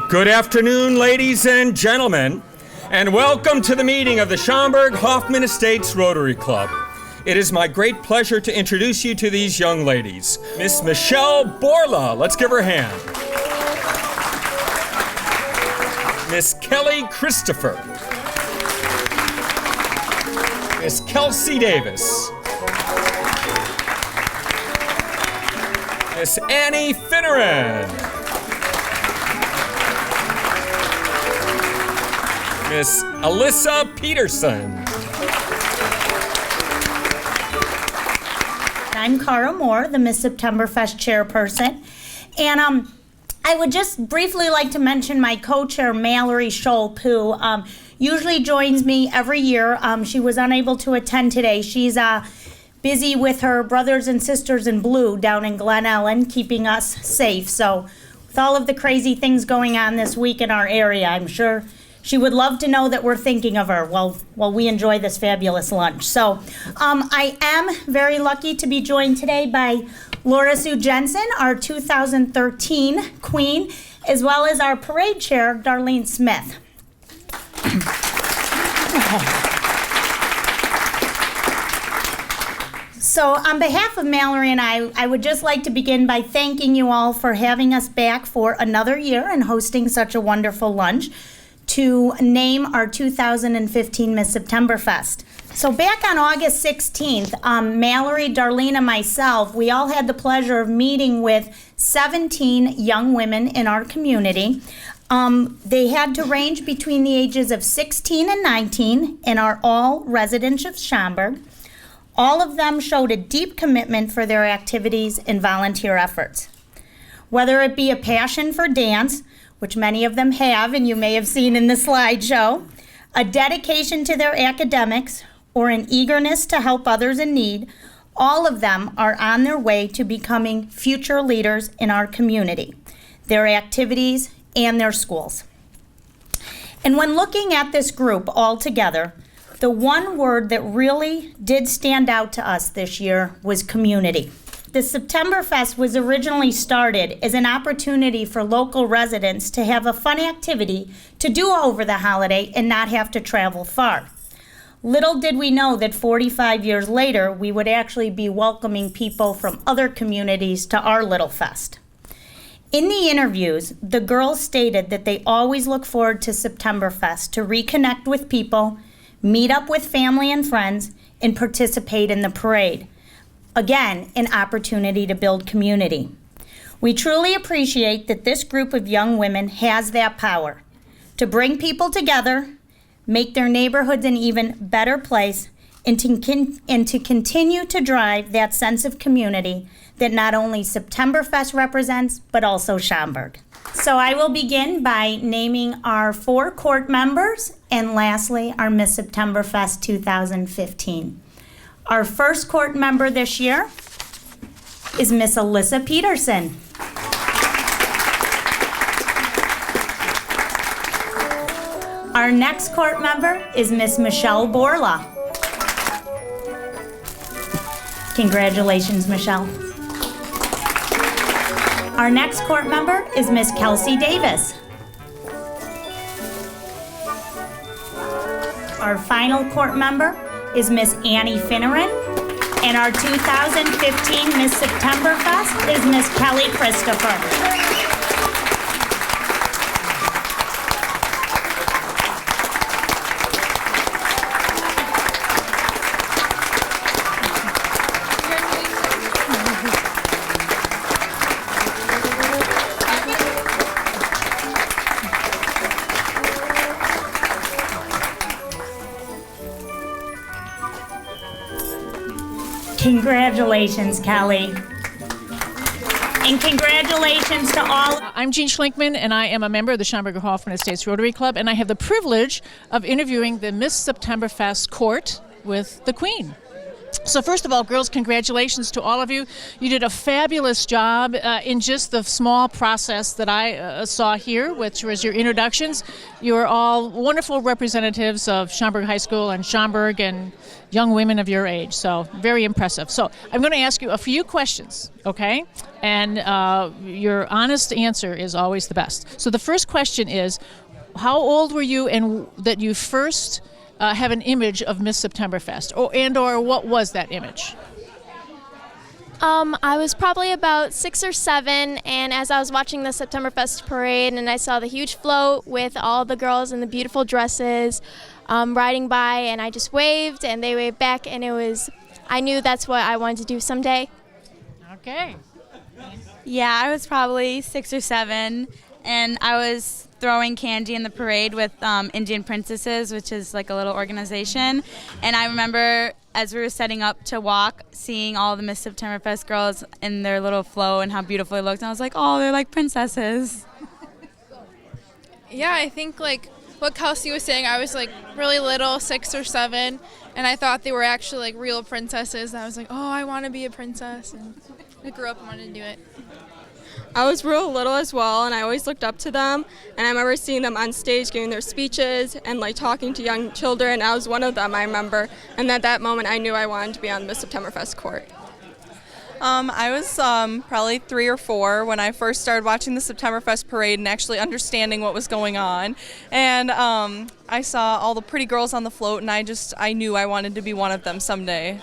Good afternoon, ladies and gentlemen, and welcome to the meeting of the Schaumburg Hoffman Estates Rotary Club. It is my great pleasure to introduce you to these young ladies. Miss Michelle Borla, let's give her a hand. Miss Kelly Christopher. Miss Kelsey Davis. Miss Annie Finneran. Miss Alyssa Peterson. I'm Cara Moore, the Miss Septemberfest chairperson. And I would just briefly like to mention my co-chair, Mallory Scholp, who usually joins me every year. She was unable to attend today. She's busy with her brothers and sisters in blue down in Glen Ellen, keeping us safe. So with all of the crazy things going on this week in our area, I'm sure she would love to know that we're thinking of her while we enjoy this fabulous lunch. So I am very lucky to be joined today by Laura Sue Jensen, our 2013 Queen, as well as our parade chair, Darlene Smith. So on behalf of Mallory and I would just like to begin by thanking you all for having us back for another year and hosting such a wonderful lunch to name our 2015 Miss Septemberfest. So back on August 16th, Mallory, Darlene, and myself, we all had the pleasure of meeting with 17 young women in our community. They had to range between the ages of 16 and 19 and are all residents of Schaumburg. All of them showed a deep commitment for their activities and volunteer efforts. Whether it be a passion for dance, which many of them have, and you may have seen in the slideshow, a dedication to their academics, or an eagerness to help others in need, all of them are on their way to becoming future leaders in our community, their activities, and their schools. And when looking at this group all together, the one word that really did stand out to us this year was community. The Septemberfest was originally started as an opportunity for local residents to have a fun activity to do over the holiday and not have to travel far. Little did we know that 45 years later, we would actually be welcoming people from other communities to our little fest. In the interviews, the girls stated that they always look forward to Septemberfest to reconnect with people, meet up with family and friends, and participate in the parade. Again, an opportunity to build community. We truly appreciate that this group of young women has that power to bring people together, make their neighborhoods an even better place, and to continue to drive that sense of community that not only Septemberfest represents, but also Schaumburg. So I will begin by naming our 4 court members and lastly, our Miss Septemberfest 2015. Our first court member this year is Miss Alyssa Peterson. Our next court member is Miss Michelle Borla. Congratulations, Michelle. Our next court member is Miss Kelsey Davis. Our final court member is Miss Annie Finneran, and our 2015 Miss Septemberfest is Miss Kelly Christopher. Congratulations, Kelly. And congratulations to all. I'm Jean Schlinkman, and I am a member of the Schaumburg Hoffman Estates Rotary Club, and I have the privilege of interviewing the Miss Septemberfest court with the Queen. So first of all, girls, congratulations to all of you. You did a fabulous job in just the small process that I saw here, which was your introductions. You are all wonderful representatives of Schaumburg High School and Schaumburg and young women of your age. So very impressive. So I'm going to ask you a few questions, okay? And your honest answer is always the best. So the first question is, how old were you and that you first have an image of Miss Septemberfest, or what was that image? I was probably about 6 or 7, and as I was watching the Septemberfest parade and I saw the huge float with all the girls in the beautiful dresses riding by, and I just waved and they waved back, and I knew that's what I wanted to do someday. Okay. Yeah, I was probably 6 or 7, and I was throwing candy in the parade with Indian Princesses, which is like a little organization. And I remember as we were setting up to walk, seeing all the Miss Septemberfest girls in their little flow and how beautiful they looked. And I was like, oh, they're like princesses. Yeah, I think like what Kelsey was saying, I was like really little, 6 or 7, and I thought they were actually like real princesses. And I was like, oh, I want to be a princess. And I grew up and wanted to do it. I was real little as well, and I always looked up to them, and I remember seeing them on stage giving their speeches and like talking to young children. I was one of them, I remember, and at that moment I knew I wanted to be on the Septemberfest court. I was probably 3 or 4 when I first started watching the Septemberfest parade and actually understanding what was going on. And I saw all the pretty girls on the float, and I knew I wanted to be one of them someday.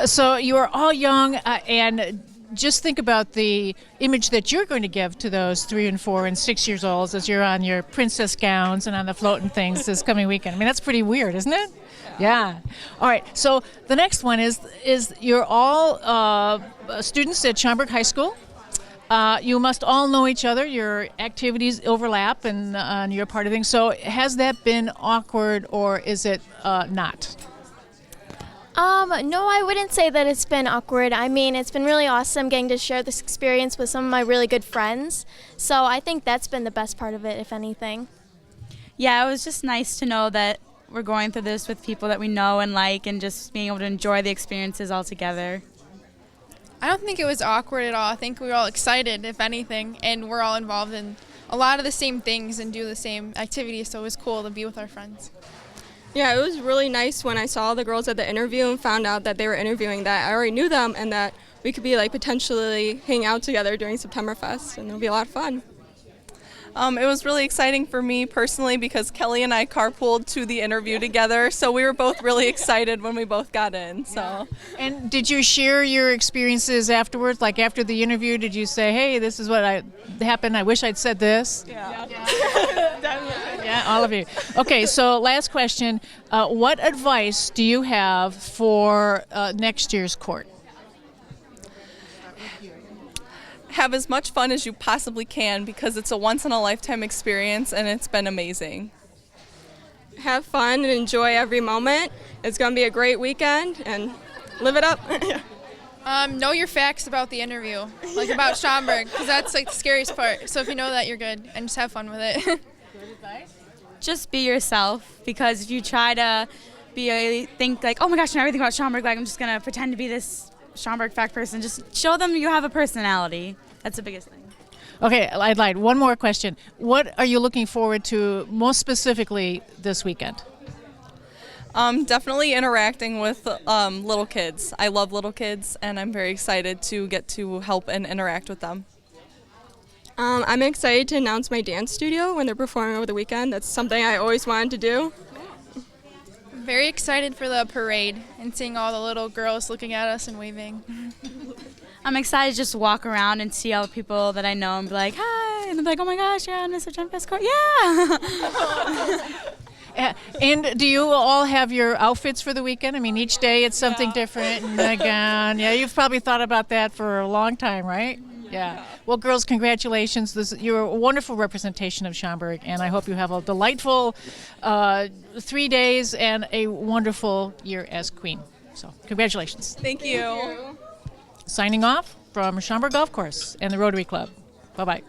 So you are all young, and just think about the image that you're going to give to those 3 and 4 and 6 years olds as you're on your princess gowns and on the float and things this coming weekend. I mean, that's pretty weird, isn't it? Yeah. All right. So the next one is you're all students at Schaumburg High School. You must all know each other. Your activities overlap, and you're part of things. So has that been awkward, or is it not? No, I wouldn't say that it's been awkward. I mean, it's been really awesome getting to share this experience with some of my really good friends. So I think that's been the best part of it, if anything. Yeah, it was just nice to know that we're going through this with people that we know and like, and just being able to enjoy the experiences all together. I don't think it was awkward at all. I think we were all excited, if anything, and we're all involved in a lot of the same things and do the same activities, so it was cool to be with our friends. Yeah, it was really nice when I saw the girls at the interview and found out that they were interviewing, that I already knew them and that we could be like potentially hang out together during Septemberfest, and it'll be a lot of fun. It was really exciting for me personally because Kelly and I carpooled to the interview together, so we were both really excited when we both got in. So. And did you share your experiences afterwards? Like after the interview, did you say, hey, this is what happened, I wish I'd said this? Yeah. Yeah, all of you. Okay, so last question. What advice do you have for next year's court? Have as much fun as you possibly can because it's a once-in-a-lifetime experience and it's been amazing. Have fun and enjoy every moment. It's going to be a great weekend, and live it up. Know your facts about the interview, like about Schaumburg, because that's like the scariest part. So if you know that, you're good, and just have fun with it. Just be yourself, because if you try to think like, oh my gosh, I know everything about Schaumburg, like I'm just going to pretend to be this Schaumburg fact person, just show them you have a personality. That's the biggest thing. Okay, I lied. One more question. What are you looking forward to most specifically this weekend? Definitely interacting with little kids. I love little kids, and I'm very excited to get to help and interact with them. I'm excited to announce my dance studio when they're performing over the weekend. That's something I always wanted to do. Very excited for the parade and seeing all the little girls looking at us and waving. I'm excited to just walk around and see all the people that I know and be like, hi, and they're like, oh my gosh, you're on Miss Septemberfest court. Yeah. And do you all have your outfits for the weekend? I mean, each day it's something different. And again, yeah, you've probably thought about that for a long time, right? Yeah. Well, girls, congratulations. You're a wonderful representation of Schaumburg, and I hope you have a delightful 3 days and a wonderful year as queen. So, congratulations. Thank you. Signing off from Schaumburg Golf Course and the Rotary Club. Bye-bye.